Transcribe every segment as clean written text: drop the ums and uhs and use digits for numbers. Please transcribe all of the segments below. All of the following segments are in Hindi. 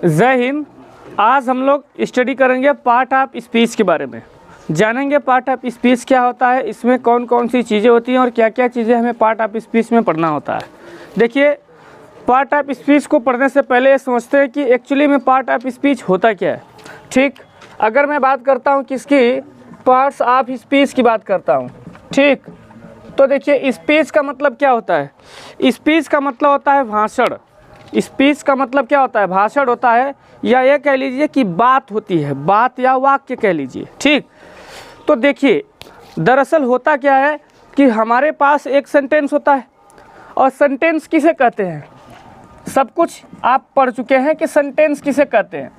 जय हिंद। आज हम लोग स्टडी करेंगे पार्ट ऑफ स्पीच के बारे में। जानेंगे पार्ट ऑफ स्पीच क्या होता है, इसमें कौन कौन सी चीज़ें होती हैं और क्या क्या चीज़ें हमें पार्ट ऑफ स्पीच में पढ़ना होता है। देखिए, पार्ट ऑफ स्पीच को पढ़ने से पहले ये समझते हैं कि एक्चुअली में पार्ट ऑफ स्पीच होता क्या है। ठीक, अगर मैं बात करता हूँ किसकी, पार्ट्स ऑफ स्पीच की बात करता हूँ, ठीक, तो देखिए स्पीच का मतलब क्या होता है। स्पीच का मतलब होता है भाषण। स्पीच का मतलब क्या होता है, भाषण होता है, या ये कह लीजिए कि बात होती है, बात या वाक्य कह लीजिए। ठीक, तो देखिए दरअसल होता क्या है कि हमारे पास एक सेंटेंस होता है, और सेंटेंस किसे कहते हैं, सब कुछ आप पढ़ चुके हैं कि सेंटेंस किसे कहते हैं।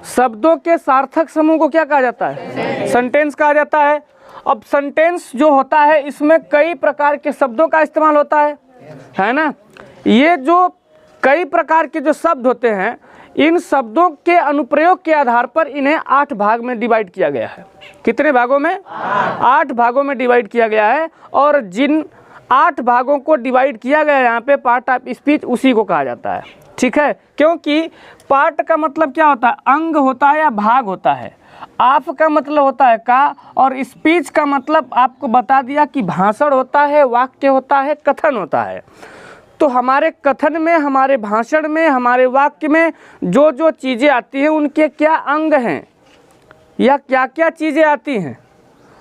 शब्दों के सार्थक समूह को क्या कहा जाता है, सेंटेंस कहा जाता है। अब सेंटेंस जो होता है इसमें कई प्रकार के शब्दों का इस्तेमाल होता है ना। ये जो कई प्रकार के जो शब्द होते हैं, इन शब्दों के अनुप्रयोग के आधार पर इन्हें 8 भाग में डिवाइड किया गया है। कितने भागों में, 8 भागों में डिवाइड किया गया है। और जिन 8 भागों को डिवाइड किया गया है यहाँ पे पार्ट ऑफ स्पीच, उसी को कहा जाता है। ठीक है, क्योंकि पार्ट का मतलब क्या होता है, अंग होता है या भाग होता है। आप का मतलब होता है का, और स्पीच का मतलब आपको बता दिया कि भाषण होता है, वाक्य होता है, कथन होता है। तो हमारे कथन में, हमारे भाषण में, हमारे वाक्य में जो जो चीज़ें आती हैं उनके क्या अंग हैं या क्या क्या चीज़ें आती हैं,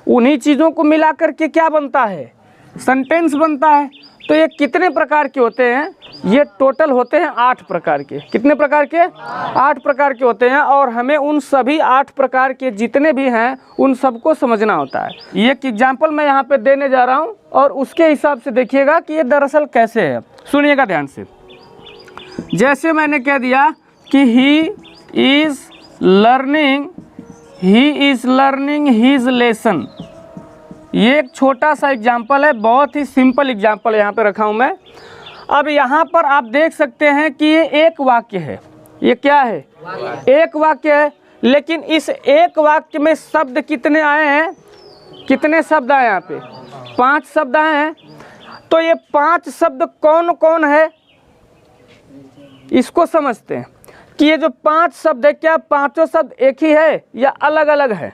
उन्हीं चीज़ों को मिला कर के क्या बनता है, सेंटेंस बनता है। तो ये कितने प्रकार के होते हैं, ये टोटल होते हैं 8 प्रकार के। कितने प्रकार के, 8 प्रकार के होते हैं। और हमें उन सभी 8 प्रकार के जितने भी हैं उन सबको समझना होता है। ये एक एग्जाम्पल मैं यहाँ पे देने जा रहा हूँ, और उसके हिसाब से देखिएगा कि ये दरअसल कैसे है। सुनिएगा ध्यान से। जैसे मैंने कह दिया कि he is learning his lesson. ये एक छोटा सा एग्जाम्पल है, बहुत ही सिंपल एग्जाम्पल यहाँ पे रखा हूँ मैं। अब यहाँ पर आप देख सकते हैं कि ये एक वाक्य है। ये क्या है, एक वाक्य है। लेकिन इस एक वाक्य में शब्द कितने आए हैं, कितने शब्द आए यहाँ पे, 5 शब्द आए हैं। तो ये 5 शब्द कौन कौन है, इसको समझते हैं कि ये जो 5 शब्द है, क्या पांचों शब्द एक ही है या अलग अलग है।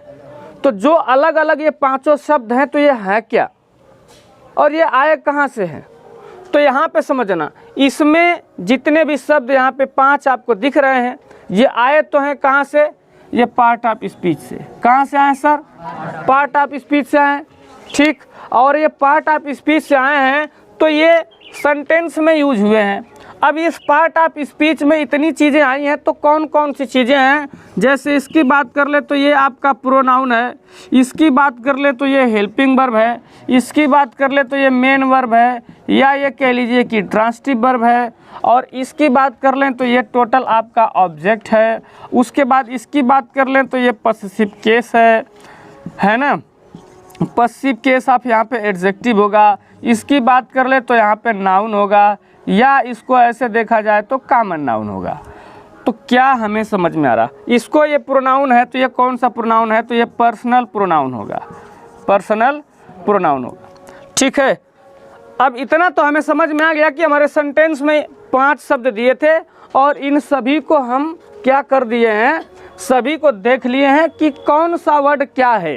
तो जो अलग अलग ये 5 शब्द हैं, तो ये है क्या, और ये आए कहाँ से हैं। तो यहाँ पे समझना, इसमें जितने भी शब्द यहाँ पे 5 आपको दिख रहे हैं, ये आए तो हैं कहाँ से, ये पार्ट ऑफ स्पीच से। कहाँ से आए सर, पार्ट ऑफ स्पीच से आए। ठीक, और ये पार्ट ऑफ स्पीच से आए हैं तो ये सेंटेंस में यूज हुए हैं। अब इस पार्ट ऑफ स्पीच में इतनी चीज़ें आई हैं, तो कौन कौन सी चीज़ें हैं। जैसे इसकी बात कर ले तो ये आपका प्रोनाउन है, इसकी बात कर ले तो ये हेल्पिंग वर्ब है, इसकी बात कर ले तो ये मेन वर्ब है, या ये कह लीजिए कि ट्रांसिटिव वर्ब है, और इसकी बात कर लें तो ये टोटल आपका ऑब्जेक्ट है। उसके बाद इसकी बात कर लें तो ये पॉसेसिव केस है ना। पॉसेसिव केस आप यहाँ पे एडजेक्टिव होगा। इसकी बात कर ले तो यहाँ पे नाउन होगा, या इसको ऐसे देखा जाए तो कॉमन नाउन होगा। तो क्या हमें समझ में आ रहा, इसको ये प्रोनाउन है तो ये कौन सा प्रोनाउन है, तो ये पर्सनल प्रोनाउन होगा, पर्सनल प्रोनाउन होगा। ठीक है, अब इतना तो हमें समझ में आ गया कि हमारे सेंटेंस में 5 शब्द दिए थे, और इन सभी को हम क्या कर दिए हैं, सभी को देख लिए हैं कि कौन सा वर्ड क्या है।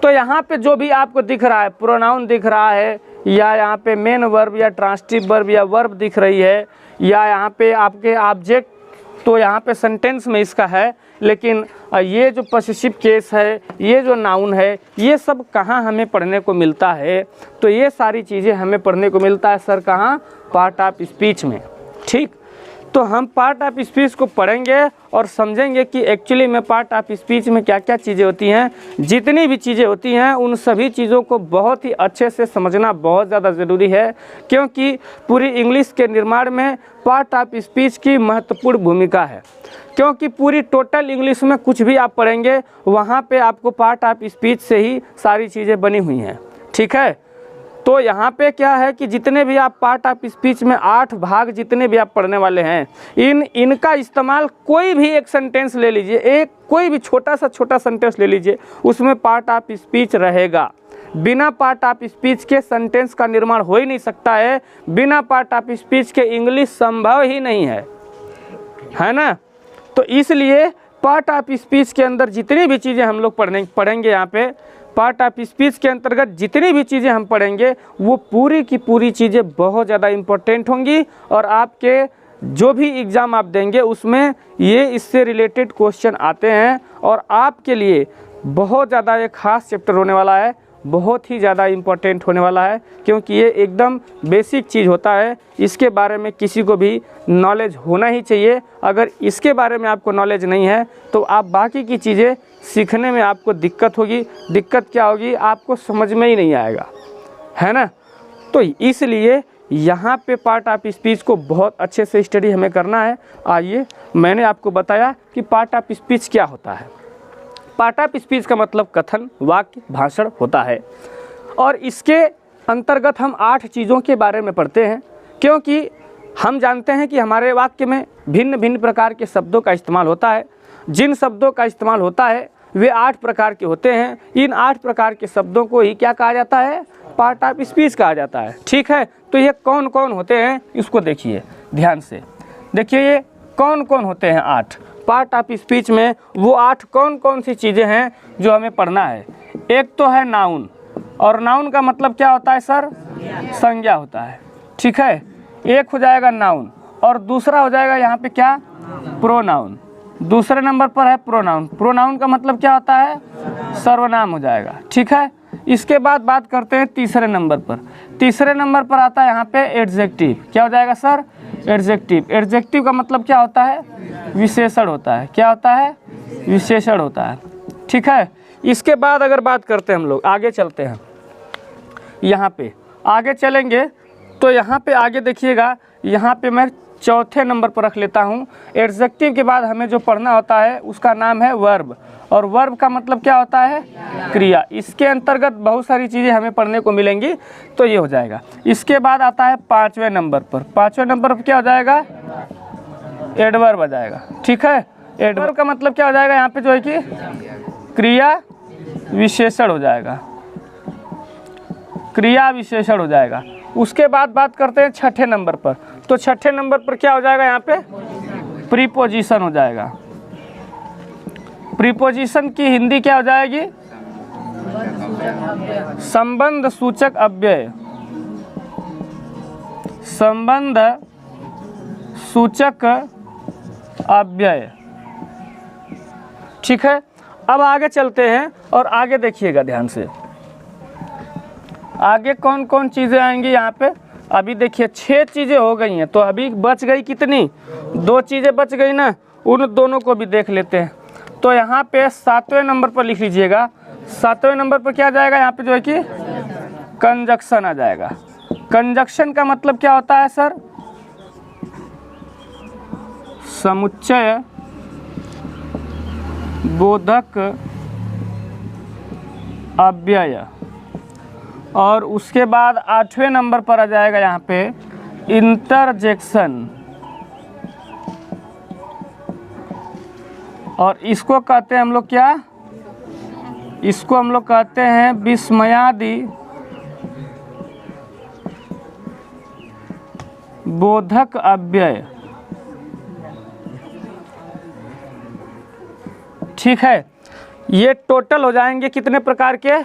तो यहाँ पे जो भी आपको दिख रहा है, प्रोनाउन दिख रहा है, या यहाँ पे मेन वर्ब या ट्रांसिटिव वर्ब या वर्ब दिख रही है, या यहाँ पे आपके ऑब्जेक्ट, तो यहाँ पे सेंटेंस में इसका है। लेकिन ये जो पॉसेसिव केस है, ये जो नाउन है, ये सब कहाँ हमें पढ़ने को मिलता है, तो ये सारी चीज़ें हमें पढ़ने को मिलता है सर कहाँ, पार्ट ऑफ स्पीच में। ठीक, तो हम पार्ट ऑफ स्पीच को पढ़ेंगे और समझेंगे कि एक्चुअली में पार्ट ऑफ स्पीच में क्या क्या चीज़ें होती हैं। जितनी भी चीज़ें होती हैं उन सभी चीज़ों को बहुत ही अच्छे से समझना बहुत ज़्यादा ज़रूरी है, क्योंकि पूरी इंग्लिश के निर्माण में पार्ट ऑफ स्पीच की महत्वपूर्ण भूमिका है। क्योंकि पूरी टोटल इंग्लिश में कुछ भी आप पढ़ेंगे, वहाँ पे आपको पार्ट ऑफ स्पीच से ही सारी चीज़ें बनी हुई हैं। ठीक है, तो यहाँ पे क्या है कि जितने भी आप पार्ट ऑफ स्पीच में 8 भाग जितने भी आप पढ़ने वाले हैं, इनका इस्तेमाल कोई भी एक सेंटेंस ले लीजिए, एक कोई भी छोटा सेंटेंस ले लीजिए, उसमें पार्ट ऑफ स्पीच रहेगा। बिना पार्ट ऑफ स्पीच के सेंटेंस का निर्माण हो ही नहीं सकता है। बिना पार्ट ऑफ स्पीच के इंग्लिश संभव ही नहीं है। है ना। तो इसलिए पार्ट ऑफ स्पीच के अंदर जितनी भी चीज़ें हम लोग पढ़ेंगे यहाँ पे, पार्ट ऑफ स्पीच के अंतर्गत जितनी भी चीज़ें हम पढ़ेंगे वो पूरी की पूरी चीज़ें बहुत ज़्यादा इम्पोर्टेंट होंगी, और आपके जो भी एग्ज़ाम आप देंगे उसमें ये इससे रिलेटेड क्वेश्चन आते हैं, और आपके लिए बहुत ज़्यादा एक ख़ास चैप्टर होने वाला है, बहुत ही ज़्यादा इम्पोर्टेंट होने वाला है, क्योंकि ये एकदम बेसिक चीज़ होता है। इसके बारे में किसी को भी नॉलेज होना ही चाहिए। अगर इसके बारे में आपको नॉलेज नहीं है तो आप बाकी की चीज़ें सीखने में आपको दिक्कत होगी। दिक्कत क्या होगी, आपको समझ में ही नहीं आएगा, है ना। तो इसलिए यहाँ पे पार्ट ऑफ स्पीच को बहुत अच्छे से स्टडी हमें करना है। आइए, मैंने आपको बताया कि पार्ट ऑफ स्पीच क्या होता है। पार्ट ऑफ स्पीच का मतलब कथन, वाक्य, भाषण होता है, और इसके अंतर्गत हम 8 चीज़ों के बारे में पढ़ते हैं, क्योंकि हम जानते हैं कि हमारे वाक्य में भिन्न भिन्न प्रकार के शब्दों का इस्तेमाल होता है। जिन शब्दों का इस्तेमाल होता है वे 8 प्रकार के होते हैं। इन 8 प्रकार के शब्दों को ही क्या कहा जाता है, पार्ट ऑफ स्पीच कहा जाता है। ठीक है, तो ये कौन कौन होते हैं इसको देखिए ध्यान से। देखिए ये कौन कौन होते हैं 8 पार्ट ऑफ स्पीच में, वो 8 कौन कौन सी चीज़ें हैं जो हमें पढ़ना है। एक तो है नाउन, और नाउन का मतलब क्या होता है सर, संज्ञा होता है। ठीक है, एक हो जाएगा नाउन, और दूसरा हो जाएगा यहाँ पे क्या, प्रोनाउन। दूसरे नंबर पर है प्रोनाउन। प्रोनाउन का मतलब क्या होता है, सर्वनाम हो जाएगा। ठीक है, इसके बाद बात करते हैं तीसरे नंबर पर। तीसरे नंबर पर आता है यहाँ पे एडजेक्टिव। क्या हो जाएगा सर, एडजेक्टिव। एडजेक्टिव का मतलब क्या होता है, विशेषण होता है। क्या होता है, विशेषण होता है। ठीक है, इसके बाद अगर बात करते हैं हम लोग आगे चलते हैं, यहाँ पे आगे चलेंगे तो यहाँ पे आगे देखिएगा, यहाँ पे मैं चौथे नंबर पर रख लेता हूँ। एडजेक्टिव के बाद हमें जो पढ़ना होता है उसका नाम है वर्ब, और वर्ब का मतलब क्या होता है, क्रिया। इसके अंतर्गत बहुत सारी चीज़ें हमें पढ़ने को मिलेंगी, तो ये हो जाएगा। इसके बाद आता है 5वें नंबर पर। 5वें नंबर पर क्या हो जाएगा, एडवर्ब आ जाएगा। ठीक है, एडवर्ब का मतलब क्या हो जाएगा, यहाँ पे जो है कि क्रिया विशेषण हो जाएगा, क्रिया विशेषण हो जाएगा। उसके बाद बात करते हैं 6ठे नंबर पर। तो 6ठे नंबर पर क्या हो जाएगा, यहाँ पे प्रीपोजिशन हो जाएगा। प्रीपोजिशन की हिंदी क्या हो जाएगी, संबंध सूचक अव्यय। संबंध सूचक अव्यय। ठीक है, अब आगे चलते हैं और आगे देखिएगा ध्यान से, आगे कौन कौन चीज़ें आएंगी यहाँ पे। अभी देखिए 6 चीज़ें हो गई हैं, तो अभी बच गई कितनी, 2 चीज़ें बच गई ना, उन दोनों को भी देख लेते हैं। तो यहाँ पे 7वें नंबर पर लिख लीजिएगा। 7वें नंबर पर क्या आ जाएगा, यहाँ पे जो है कि कंजक्शन आ जाएगा। कंजक्शन का मतलब क्या होता है सर, समुच्चय बोधक अव्यय। और उसके बाद 8वें नंबर पर आ जाएगा यहाँ पे इंटरजेक्शन, और इसको कहते हैं हम लोग क्या, इसको हम लोग कहते हैं विस्मयादि बोधक अव्यय। ठीक है, ये टोटल हो जाएंगे कितने प्रकार के,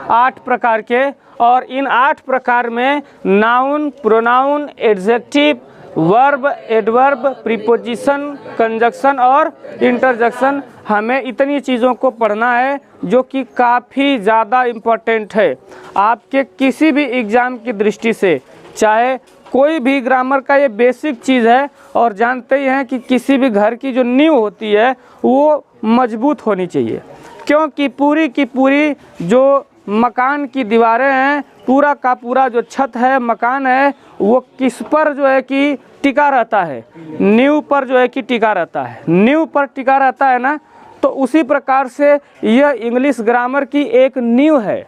8 प्रकार के। और इन 8 प्रकार में noun, pronoun, adjective, verb, adverb, preposition, conjunction और इंटरजेक्शन, हमें इतनी चीज़ों को पढ़ना है जो कि काफ़ी ज़्यादा इम्पोर्टेंट है आपके किसी भी एग्ज़ाम की दृष्टि से। चाहे कोई भी ग्रामर का ये बेसिक चीज़ है, और जानते ही हैं कि किसी भी घर की जो नींव होती है वो मजबूत होनी चाहिए, क्योंकि पूरी की पूरी जो मकान की दीवारें हैं, पूरा का पूरा जो छत है, मकान है, वो किस पर जो है कि टिका रहता है, नींव पर जो है कि टिका रहता है। नींव पर टिका रहता है ना, तो उसी प्रकार से यह इंग्लिश ग्रामर की एक नींव है।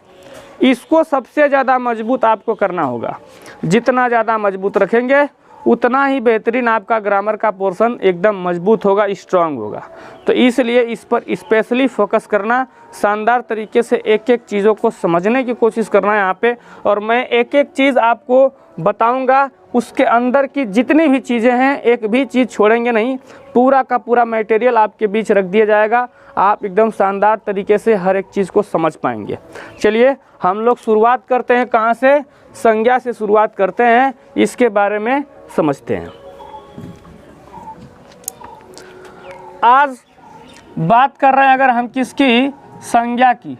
इसको सबसे ज़्यादा मजबूत आपको करना होगा। जितना ज़्यादा मजबूत रखेंगे उतना ही बेहतरीन आपका ग्रामर का पोर्शन एकदम मजबूत होगा, स्ट्रांग होगा। तो इसलिए इस पर स्पेशली फोकस करना, शानदार तरीके से एक एक चीज़ों को समझने की कोशिश करना है यहाँ पे। और मैं एक एक चीज़ आपको बताऊंगा, उसके अंदर की जितनी भी चीज़ें हैं एक भी चीज़ छोड़ेंगे नहीं, पूरा का पूरा मटेरियल आपके बीच रख दिया जाएगा। आप एकदम शानदार तरीके से हर एक चीज़ को समझ पाएंगे। चलिए हम लोग शुरुआत करते हैं, कहाँ से? संज्ञा से शुरुआत करते हैं, इसके बारे में समझते हैं। आज बात कर रहे हैं अगर हम किसकी? संज्ञा की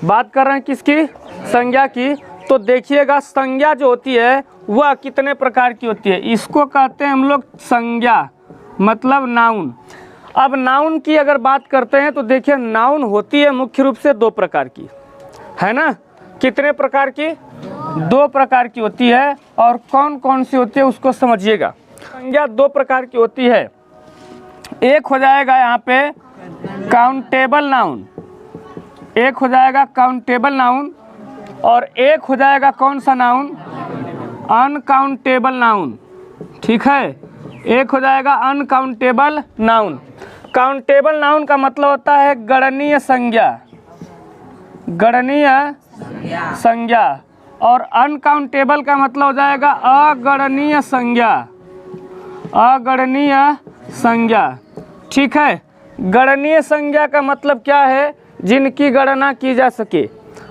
बात कर रहे हैं, किसकी? संज्ञा की। तो देखिएगा संज्ञा जो होती है वह कितने प्रकार की होती है। इसको कहते हैं हम लोग संज्ञा, मतलब नाउन। अब नाउन की अगर बात करते हैं तो देखिए नाउन होती है मुख्य रूप से 2 प्रकार की, है ना? कितने प्रकार की? 2 प्रकार की होती है। और कौन कौन सी होती है उसको समझिएगा। संज्ञा 2 प्रकार की होती है। एक हो जाएगा यहाँ पे काउंटेबल नाउन, एक हो जाएगा काउंटेबल नाउन, और एक हो जाएगा कौन सा नाउन? Uncountable noun. ठीक है, एक हो जाएगा अनकाउंटेबल नाउन। काउंटेबल नाउन का मतलब होता है गणनीय संज्ञा, गणनीय संज्ञा। और अनकाउंटेबल का मतलब हो जाएगा अगणनीय संज्ञा, अगणनीय संज्ञा। ठीक है, गणनीय संज्ञा का मतलब क्या है? जिनकी गणना की जा सके।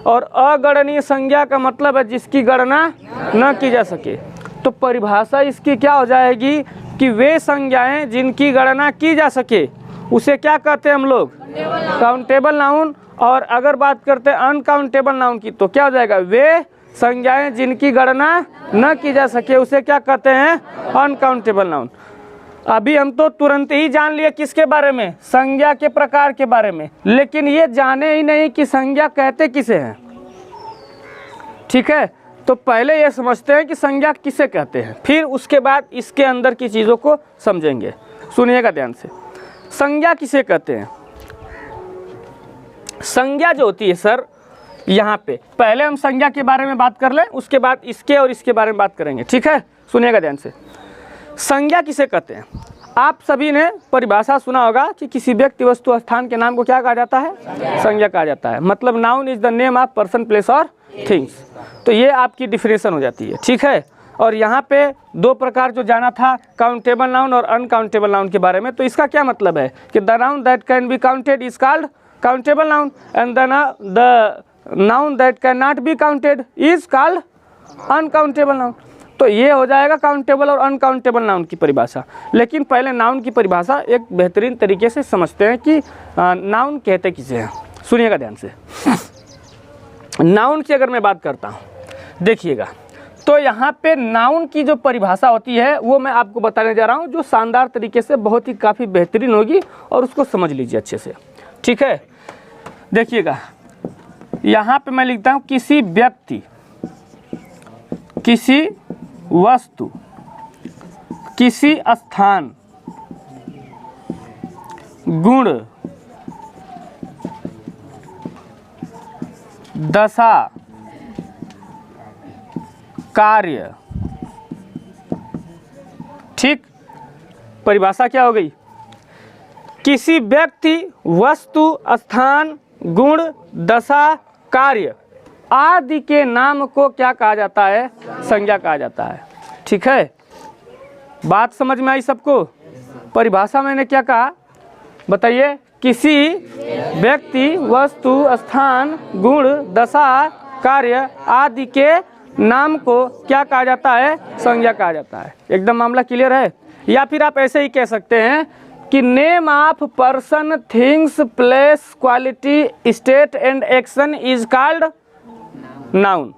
और अगणनीय संज्ञा का मतलब है जिसकी गणना न की जा सके। तो परिभाषा इसकी क्या हो जाएगी कि वे संज्ञाएं जिनकी गणना की जा सके उसे क्या कहते हैं हम लोग? Countable noun. और अगर बात करते हैं अनकाउंटेबल नाउन की तो क्या हो जाएगा? वे संज्ञाएं जिनकी गणना न की जा सके उसे क्या कहते हैं? Uncountable noun. अभी हम तो तुरंत ही जान लिए किसके बारे में? संज्ञा के प्रकार के बारे में, लेकिन ये जाने ही नहीं कि संज्ञा कहते किसे हैं। ठीक है, तो पहले ये समझते हैं कि संज्ञा किसे कहते हैं, फिर उसके बाद इसके अंदर की चीज़ों को समझेंगे। सुनिएगा ध्यान से, संज्ञा किसे कहते हैं? संज्ञा जो होती है सर, यहाँ पे पहले हम संज्ञा के बारे में बात कर लें, उसके बाद इसके और इसके बारे में बात करेंगे। ठीक है, सुनिएगा ध्यान से। संज्ञा किसे कहते हैं? आप सभी ने परिभाषा सुना होगा कि किसी व्यक्ति, वस्तु, स्थान के नाम को क्या कहा जाता है? संज्ञा कहा जाता है। मतलब noun is the name of person, place और थिंग्स। तो ये आपकी डिफिनेशन हो जाती है। ठीक है, और यहाँ पे 2 प्रकार जो जाना था, काउंटेबल नाउन और अनकाउंटेबल नाउन के बारे में। तो इसका क्या मतलब है कि the noun that can be counted is called countable noun and the noun that can not be counted is called uncountable noun. तो ये हो जाएगा काउंटेबल और अनकाउंटेबल नाउन की परिभाषा। लेकिन पहले नाउन की परिभाषा एक बेहतरीन तरीके से समझते हैं कि नाउन कहते किसे हैं। सुनिएगा ध्यान से। नाउन की अगर मैं बात करता हूँ, देखिएगा, तो यहाँ पे नाउन की जो परिभाषा होती है वो मैं आपको बताने जा रहा हूँ, जो शानदार तरीके से बहुत ही काफ़ी बेहतरीन होगी, और उसको समझ लीजिए अच्छे से। ठीक है, देखिएगा, यहाँ पे मैं लिखता हूँ किसी व्यक्ति, किसी वस्तु, किसी स्थान, गुण, दशा, कार्य। ठीक, परिभाषा क्या हो गई? किसी व्यक्ति, वस्तु, स्थान, गुण, दशा, कार्य आदि के नाम को क्या कहा जाता है? संज्ञा कहा जाता है। ठीक है, बात समझ में आई सबको? परिभाषा मैंने क्या कहा बताइए? किसी व्यक्ति, वस्तु, स्थान, गुण, दशा, कार्य आदि के नाम को क्या कहा जाता है? संज्ञा कहा जाता है। एकदम मामला क्लियर है? या फिर आप ऐसे ही कह सकते हैं कि name of person, things, place, quality, state and action is called noun.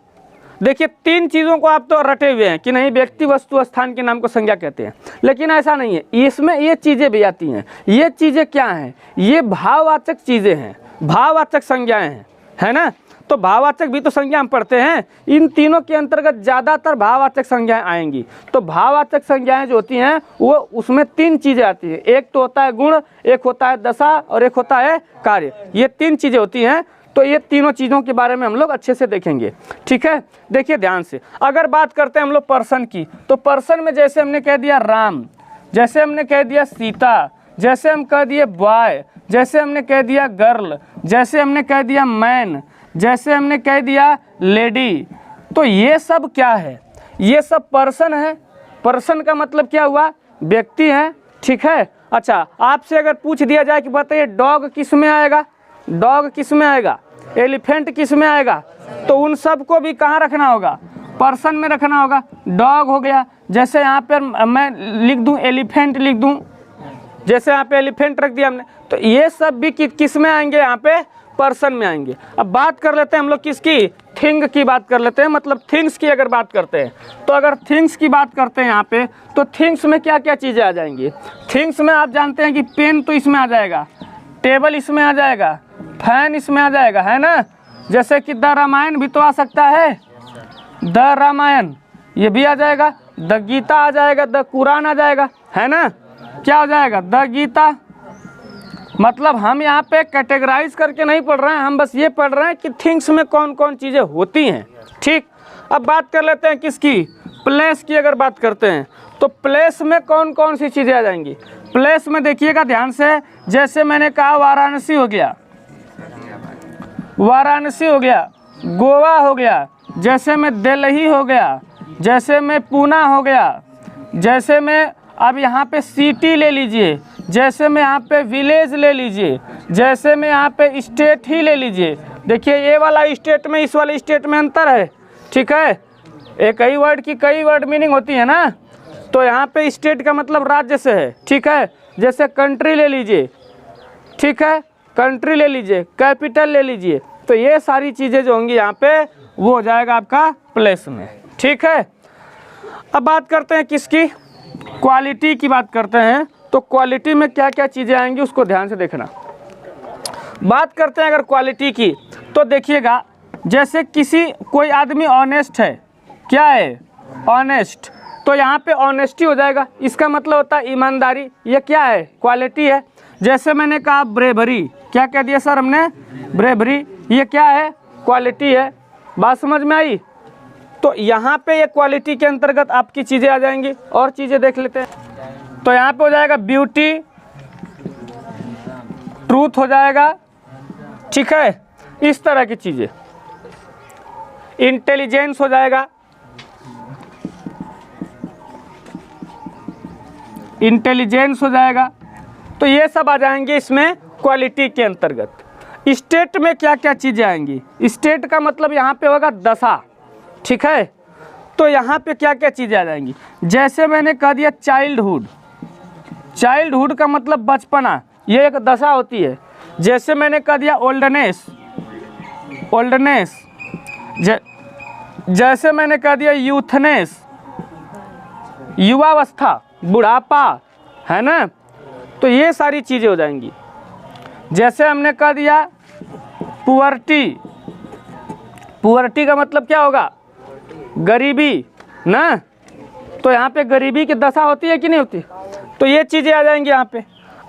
देखिए, 3 चीज़ों को आप तो रटे हुए हैं कि नहीं, व्यक्ति, वस्तु, स्थान के नाम को संज्ञा कहते हैं, लेकिन ऐसा नहीं है। इसमें ये चीज़ें भी आती हैं। ये चीज़ें क्या हैं? ये भाववाचक चीज़ें हैं, भाववाचक संज्ञाएं हैं, है ना? तो भाववाचक भी तो संज्ञा हम पढ़ते हैं। इन तीनों के अंतर्गत ज़्यादातर भाववाचक संज्ञाएं आएंगी। तो भाववाचक संज्ञाएं जो होती हैं वो उसमें 3 चीज़ें आती हैं। एक तो होता है गुण, एक होता है दशा और एक होता है कार्य। ये 3 चीज़ें होती हैं। तो ये तीनों चीज़ों के बारे में हम लोग अच्छे से देखेंगे। ठीक है, देखिए ध्यान से। अगर बात करते हैं हम लोग पर्सन की, तो पर्सन में जैसे हमने कह दिया राम, जैसे हमने कह दिया सीता, जैसे हम कह दिए बॉय, जैसे हमने कह दिया गर्ल, जैसे हमने कह दिया मैन, जैसे हमने कह दिया लेडी। तो ये सब क्या है? ये सब पर्सन है। पर्सन का मतलब क्या हुआ, व्यक्ति है, ठीक है। अच्छा, आपसे अगर पूछ दिया जाए कि बताइए डॉग किस में आएगा, डॉग किस में आएगा, एलिफेंट किस में आएगा, तो उन सब को भी कहाँ रखना होगा, पर्सन में रखना होगा। डॉग हो गया, जैसे यहाँ पर मैं लिख दूँ एलिफेंट लिख दूँ, जैसे यहाँ पे एलिफेंट रख दिया हमने, तो ये सब भी किस में आएंगे, यहाँ पे पर्सन में आएंगे। अब बात कर लेते हैं हम लोग किसकी, थिंग की बात कर लेते हैं, मतलब थिंग्स की अगर बात करते हैं, तो अगर थिंग्स की बात करते हैं यहाँ पे, तो थिंग्स में क्या क्या चीज़ें आ जाएंगी। थिंग्स में आप जानते हैं कि पेन तो इसमें आ जाएगा, टेबल इसमें आ जाएगा, फैन इसमें आ जाएगा, है ना। जैसे कि द रामायण भी तो आ सकता है, द रामायण ये भी आ जाएगा, द गीता आ जाएगा, द कुरान आ जाएगा, है ना। क्या हो जाएगा, द गीता। मतलब हम यहाँ पे कैटेगराइज करके नहीं पढ़ रहे हैं, हम बस ये पढ़ रहे हैं कि थिंग्स में कौन कौन चीज़ें होती हैं, ठीक। अब बात कर लेते हैं किसकी, प्लेस की अगर बात करते हैं, तो प्लेस में कौन कौन सी चीज़ें आ जाएंगी। प्लेस में देखिएगा ध्यान से, जैसे मैंने कहा वाराणसी हो गया, वाराणसी हो गया, गोवा हो गया, जैसे में दिल्ली हो गया, जैसे में पूना हो गया, जैसे में अब यहाँ पे सिटी ले लीजिए, जैसे में यहाँ पे विलेज ले लीजिए, जैसे में यहाँ पे स्टेट ही ले लीजिए। देखिए ये वाला स्टेट में इस वाले स्टेट में अंतर है, ठीक है। एक ही वर्ड की कई वर्ड मीनिंग होती है ना, तो यहाँ पे स्टेट का मतलब राज्य से है, ठीक है। जैसे कंट्री ले लीजिए, ठीक है, कंट्री ले लीजिए, कैपिटल ले लीजिए, तो ये सारी चीज़ें जो होंगी यहाँ पे वो हो जाएगा आपका प्लेस में, ठीक है। अब बात करते हैं किसकी, क्वालिटी की बात करते हैं, तो क्वालिटी में क्या क्या चीज़ें आएंगी उसको ध्यान से देखना। बात करते हैं अगर क्वालिटी की, तो देखिएगा जैसे कोई आदमी ऑनेस्ट है, क्या है, ऑनेस्ट, तो यहाँ पे ऑनेस्टी हो जाएगा, इसका मतलब होता है ईमानदारी, ये क्या है, क्वालिटी है। जैसे मैंने कहा ब्रेवरी, क्या कह दिया सर हमने, ब्रेवरी, ये क्या है, क्वालिटी है। बात समझ में आई। तो यहाँ पे ये क्वालिटी के अंतर्गत आपकी चीज़ें आ जाएंगी। और चीज़ें देख लेते हैं, तो यहाँ पे हो जाएगा ब्यूटी, ट्रूथ हो जाएगा, ठीक है, इस तरह की चीज़ें। इंटेलिजेंस हो जाएगा, इंटेलिजेंस हो जाएगा, तो ये सब आ जाएंगे इसमें क्वालिटी के अंतर्गत। स्टेट में क्या क्या चीज़ें आएंगी, स्टेट का मतलब यहाँ पे होगा दशा, ठीक है। तो यहाँ पे क्या क्या चीज़ें आ जाएंगी, जैसे मैंने कह दिया चाइल्डहुड, चाइल्डहुड का मतलब बचपना, ये एक दशा होती है। जैसे मैंने कह दिया ओल्डनेस, ओल्डनेस, जैसे मैंने कह दिया यूथनेस, युवावस्था, बुढ़ापा, है ना। तो ये सारी चीज़ें हो जाएंगी। जैसे हमने कह दिया पुअर्टी, पुअर्टी का मतलब क्या होगा, गरीबी ना, तो यहाँ पे गरीबी की दशा होती है कि नहीं होती, तो ये चीज़ें आ जाएंगी यहाँ पे।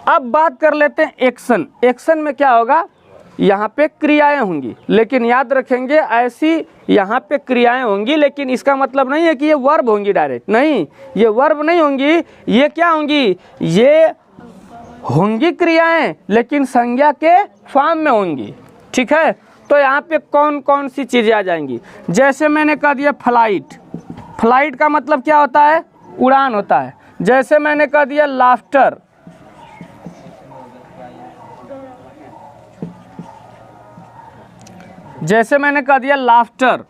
अब बात कर लेते हैं एक्शन। एक्शन में क्या होगा, यहाँ पे क्रियाएं होंगी, लेकिन याद रखेंगे ऐसी यहाँ पे क्रियाएं होंगी, लेकिन इसका मतलब नहीं है कि ये वर्ब होंगी डायरेक्ट, नहीं, ये वर्ब नहीं होंगी, ये क्या होंगी, ये होंगी क्रियाएं, लेकिन संज्ञा के फॉर्म में होंगी, ठीक है। तो यहाँ पे कौन कौन सी चीज़ें आ जाएंगी, जैसे मैंने कह दिया फ्लाइट, फ्लाइट का मतलब क्या होता है, उड़ान होता है। जैसे मैंने कह दिया लाफ्टर, जैसे मैंने कह दिया लाफ्टर,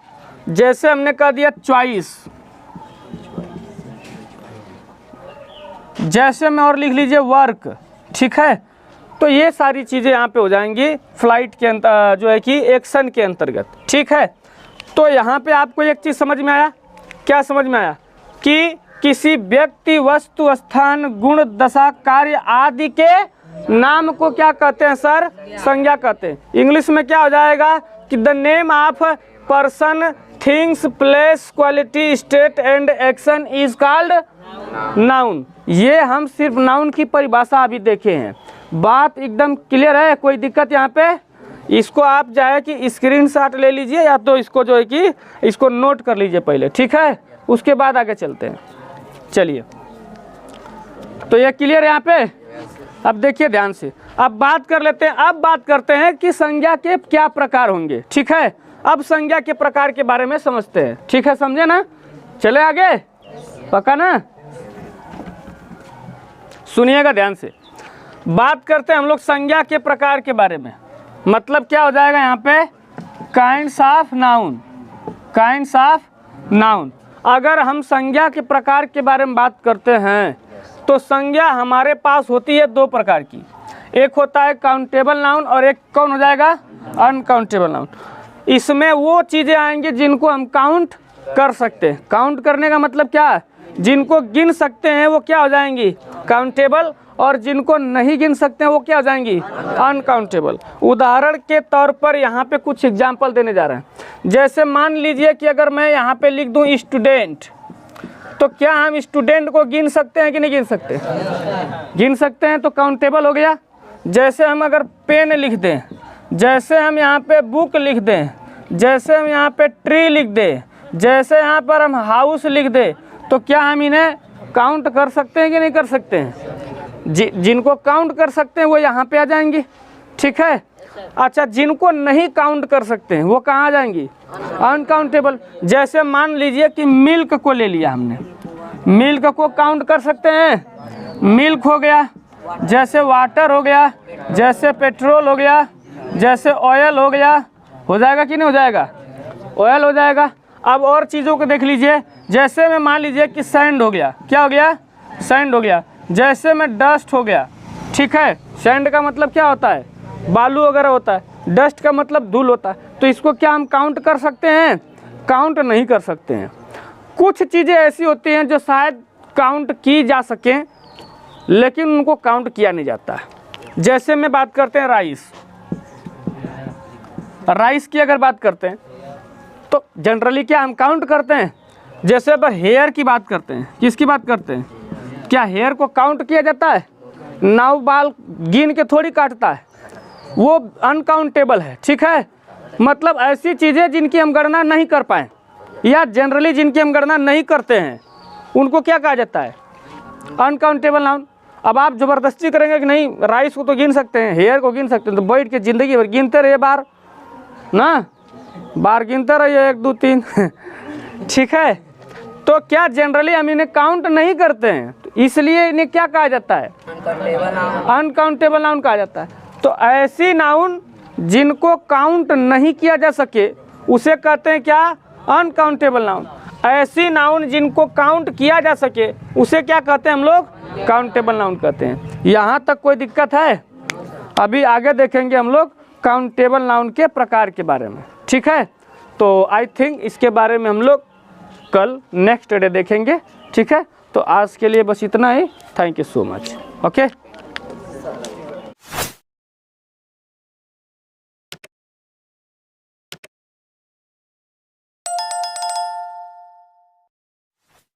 जैसे हमने कह दिया चॉइस, जैसे में और लिख लीजिए वर्क, ठीक है। तो ये सारी चीज़ें यहाँ पे हो जाएंगी फ्लाइट के अंतर जो है कि एक्शन के अंतर्गत, ठीक है। तो यहाँ पे आपको एक चीज़ समझ में आया, क्या समझ में आया, कि किसी व्यक्ति, वस्तु, स्थान, गुण, दशा, कार्य आदि के नाम को क्या कहते हैं सर, संज्ञा कहते हैं। इंग्लिश में क्या हो जाएगा कि the name of person, things, place, quality, state and action is called noun. ये हम सिर्फ नाउन की परिभाषा अभी देखे हैं। बात एकदम क्लियर है, कोई दिक्कत यहाँ पे, इसको आप जाए कि स्क्रीनशॉट ले लीजिए, या तो इसको जो है कि इसको नोट कर लीजिए पहले, ठीक है, उसके बाद आगे चलते हैं। चलिए, तो ये क्लियर है यहाँ पे। अब देखिए ध्यान से, अब बात कर लेते हैं, अब बात करते हैं कि संज्ञा के क्या प्रकार होंगे, ठीक है। अब संज्ञा के प्रकार के बारे में समझते हैं, ठीक है, समझे ना। चले आगे, पक्का ना? सुनिएगा ध्यान से। बात करते हैं हम लोग संज्ञा के प्रकार के बारे में। मतलब क्या हो जाएगा यहाँ पे, kinds of noun, kinds of noun. अगर हम संज्ञा के प्रकार के बारे में बात करते हैं तो संज्ञा हमारे पास होती है दो प्रकार की। एक होता है काउंटेबल नाउन और एक कौन हो जाएगा, अनकाउंटेबल नाउन। इसमें वो चीज़ें आएंगी जिनको हम काउंट कर सकते हैं। काउंट करने का मतलब क्या है, जिनको गिन सकते हैं वो क्या हो जाएंगी, काउंटेबल, और जिनको नहीं गिन सकते हैं वो क्या हो जाएंगी, अनकाउंटेबल। उदाहरण के तौर पर यहाँ पे कुछ एग्जाम्पल देने जा रहे हैं। जैसे मान लीजिए कि अगर मैं यहाँ पे लिख दूँ स्टूडेंट, तो क्या हम स्टूडेंट को गिन सकते हैं कि नहीं गिन सकते? गिन सकते हैं, तो काउंटेबल हो गया। जैसे हम अगर पेन लिख दें, जैसे हम यहाँ पे बुक लिख दें, जैसे हम यहाँ पे ट्री लिख दें, जैसे यहाँ पर हम हाउस लिख दें, तो क्या हम इन्हें काउंट कर सकते हैं कि नहीं कर सकते हैं? जिनको काउंट कर सकते हैं वो यहाँ पे आ जाएंगी, ठीक है। अच्छा, जिनको नहीं काउंट कर सकते हैं वो कहाँ आ जाएंगी, अनकाउंटेबल। जैसे मान लीजिए कि मिल्क को ले लिया हमने, मिल्क को काउंट कर सकते हैं, मिल्क हो गया। जैसे वाटर हो गया, जैसे पेट्रोल हो गया, जैसे ऑयल हो गया, हो जाएगा कि नहीं हो जाएगा, ऑयल हो जाएगा। अब और चीज़ों को देख लीजिए। जैसे में मान लीजिए कि सैंड हो गया, क्या हो गया, सैंड हो गया। जैसे में डस्ट हो गया, ठीक है। सैंड का मतलब क्या होता है, बालू वगैरह होता है, डस्ट का मतलब धूल होता है। तो इसको क्या हम काउंट कर सकते हैं, काउंट नहीं कर सकते हैं। कुछ चीज़ें ऐसी होती हैं जो शायद काउंट की जा सकें लेकिन उनको काउंट किया नहीं जाता है। जैसे में बात करते हैं राइस, राइस की अगर बात करते हैं तो जनरली क्या हम काउंट करते हैं। जैसे अब हेयर की बात करते हैं, किसकी बात करते हैं, क्या हेयर को काउंट किया जाता है? नाव बाल गिन के थोड़ी काटता है, वो अनकाउंटेबल है, ठीक है। मतलब ऐसी चीज़ें जिनकी हम गणना नहीं कर पाएँ या जनरली जिनकी हम गणना नहीं करते हैं उनको क्या कहा जाता है, अनकाउंटेबल नाउन। अब आप ज़बरदस्ती करेंगे कि नहीं राइस को तो गिन सकते हैं, हेयर को गिन सकते हैं, तो बैठ के ज़िंदगी भर गिनते रहिए बार ना, बार गिनते रहिए 1 2 3 ठीक है। तो क्या जनरली हम इन्हें काउंट नहीं करते हैं, तो इसलिए इन्हें क्या कहा जाता है, अनकाउंटेबल नाउन कहा जाता है। तो ऐसी नाउन जिनको काउंट नहीं किया जा सके उसे कहते हैं क्या, अनकाउंटेबल नाउन। ऐसी नाउन जिनको काउंट किया जा सके उसे क्या कहते हैं हम लोग, काउंटेबल नाउन कहते हैं। यहाँ तक कोई दिक्कत है? अभी आगे देखेंगे हम लोग काउंटेबल नाउन के प्रकार के बारे में, ठीक है। तो आई थिंक इसके बारे में हम लोग कल नेक्स्ट डे देखेंगे, ठीक है। तो आज के लिए बस इतना ही। Thank you so much. Okay.